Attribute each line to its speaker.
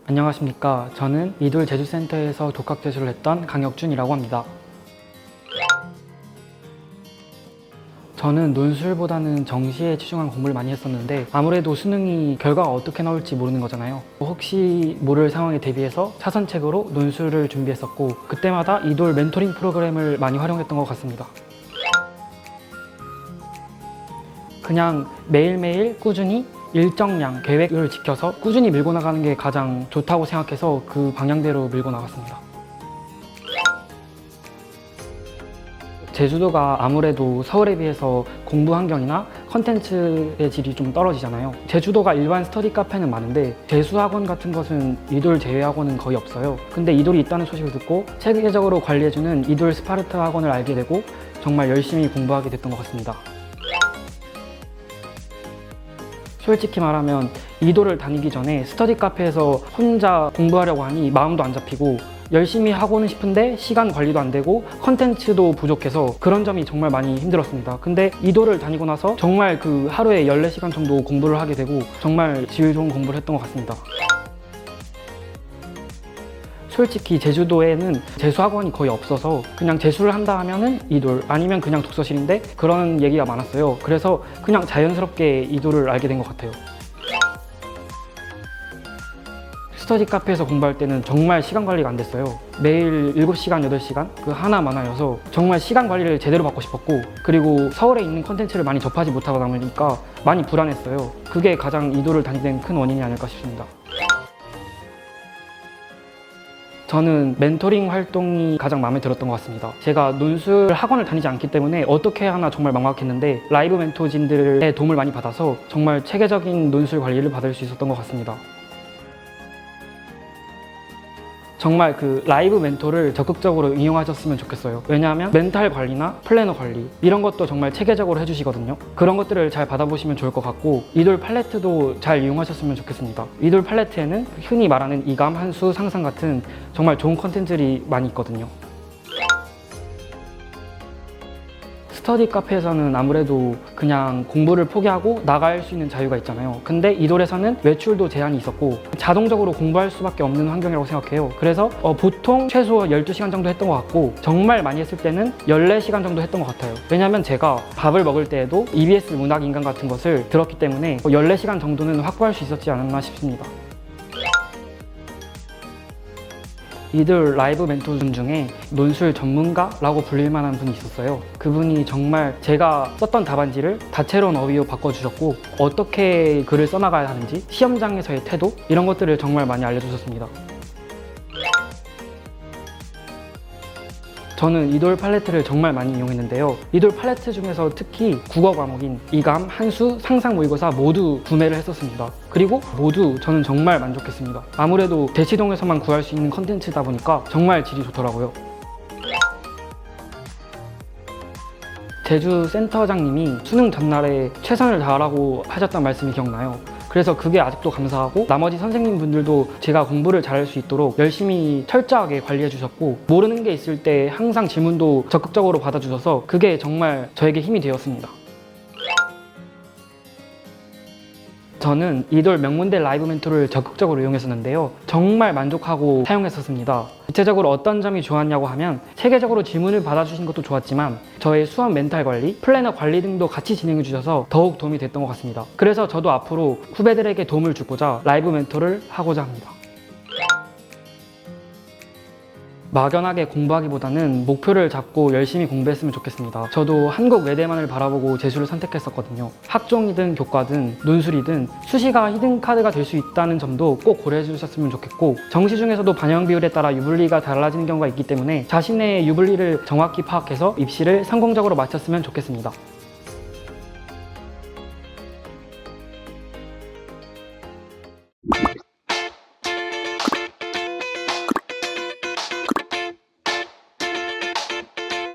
Speaker 1: 안녕하십니까. 저는 이돌 제주센터에서 독학제수를 했던 강혁준이라고 합니다. 저는 논술보다는 정시에 치중한 공부를 많이 했었는데 아무래도 수능이 결과가 어떻게 나올지 모르는 거잖아요. 혹시 모를 상황에 대비해서 차선책으로 논술을 준비했었고 그때마다 이돌 멘토링 프로그램을 많이 활용했던 것 같습니다. 그냥 매일매일 꾸준히 일정량, 계획을 지켜서 꾸준히 밀고 나가는 게 가장 좋다고 생각해서 그 방향대로 밀고 나갔습니다. 제주도가 아무래도 서울에 비해서 공부 환경이나 컨텐츠의 질이 좀 떨어지잖아요. 제주도가 일반 스터디 카페는 많은데 재수학원 같은 것은 이돌 제외학원은 거의 없어요. 근데 이돌이 있다는 소식을 듣고 체계적으로 관리해주는 이돌 스파르타 학원을 알게 되고 정말 열심히 공부하게 됐던 것 같습니다. 솔직히 말하면 이돌을 다니기 전에 스터디 카페에서 혼자 공부하려고 하니 마음도 안 잡히고 열심히 하고는 싶은데 시간 관리도 안 되고 컨텐츠도 부족해서 그런 점이 정말 많이 힘들었습니다. 근데 이돌을 다니고 나서 정말 그 하루에 14시간 정도 공부를 하게 되고 정말 질 좋은 공부를 했던 것 같습니다. 솔직히 제주도에는 재수학원이 거의 없어서 그냥 재수를 한다 하면은 이돌 아니면 그냥 독서실인데 그런 얘기가 많았어요. 그래서 그냥 자연스럽게 이돌을 알게 된 것 같아요. 스터디 카페에서 공부할 때는 정말 시간 관리가 안 됐어요. 매일 7시간, 8시간 그 하나만화여서 정말 시간 관리를 제대로 받고 싶었고 그리고 서울에 있는 콘텐츠를 많이 접하지 못하고 나니까 많이 불안했어요. 그게 가장 이돌을 다니는 큰 원인이 아닐까 싶습니다. 저는 멘토링 활동이 가장 마음에 들었던 것 같습니다. 제가 논술 학원을 다니지 않기 때문에 어떻게 하나 정말 막막했는데 라이브 멘토진들의 도움을 많이 받아서 정말 체계적인 논술 관리를 받을 수 있었던 것 같습니다. 정말 그 라이브 멘토를 적극적으로 이용하셨으면 좋겠어요. 왜냐하면 멘탈 관리나 플래너 관리 이런 것도 정말 체계적으로 해주시거든요. 그런 것들을 잘 받아보시면 좋을 것 같고 이돌 팔레트도 잘 이용하셨으면 좋겠습니다. 이돌 팔레트에는 흔히 말하는 이감, 한수, 상상 같은 정말 좋은 컨텐츠들이 많이 있거든요. 스터디 카페에서는 아무래도 그냥 공부를 포기하고 나갈 수 있는 자유가 있잖아요. 근데 이돌에서는 외출도 제한이 있었고 자동적으로 공부할 수밖에 없는 환경이라고 생각해요. 그래서 보통 최소 12시간 정도 했던 것 같고 정말 많이 했을 때는 14시간 정도 했던 것 같아요. 왜냐면 제가 밥을 먹을 때에도 EBS 문학인간 같은 것을 들었기 때문에 14시간 정도는 확보할 수 있었지 않았나 싶습니다. 이들 라이브 멘토분 중에 논술 전문가라고 불릴 만한 분이 있었어요. 그분이 정말 제가 썼던 답안지를 다채로운 어휘로 바꿔주셨고 어떻게 글을 써나가야 하는지 시험장에서의 태도 이런 것들을 정말 많이 알려주셨습니다. 저는 이돌 팔레트를 정말 많이 이용했는데요. 이돌 팔레트 중에서 특히 국어 과목인 이감, 한수, 상상 모의고사 모두 구매를 했었습니다. 그리고 모두 저는 정말 만족했습니다. 아무래도 대치동에서만 구할 수 있는 컨텐츠다 보니까 정말 질이 좋더라고요. 제주 센터장님이 수능 전날에 최선을 다하라고 하셨던 말씀이 기억나요. 그래서 그게 아직도 감사하고 나머지 선생님분들도 제가 공부를 잘할 수 있도록 열심히 철저하게 관리해 주셨고 모르는 게 있을 때 항상 질문도 적극적으로 받아주셔서 그게 정말 저에게 힘이 되었습니다. 저는 이돌 명문대 라이브 멘토를 적극적으로 이용했었는데요. 정말 만족하고 사용했었습니다. 구체적으로 어떤 점이 좋았냐고 하면 체계적으로 질문을 받아주신 것도 좋았지만 저의 수업 멘탈 관리, 플래너 관리 등도 같이 진행해 주셔서 더욱 도움이 됐던 것 같습니다. 그래서 저도 앞으로 후배들에게 도움을 주고자 라이브 멘토를 하고자 합니다. 막연하게 공부하기보다는 목표를 잡고 열심히 공부했으면 좋겠습니다. 저도 한국 외대만을 바라보고 재수를 선택했었거든요. 학종이든 교과든 논술이든 수시가 히든카드가 될 수 있다는 점도 꼭 고려해 주셨으면 좋겠고 정시 중에서도 반영 비율에 따라 유불리가 달라지는 경우가 있기 때문에 자신의 유불리를 정확히 파악해서 입시를 성공적으로 마쳤으면 좋겠습니다.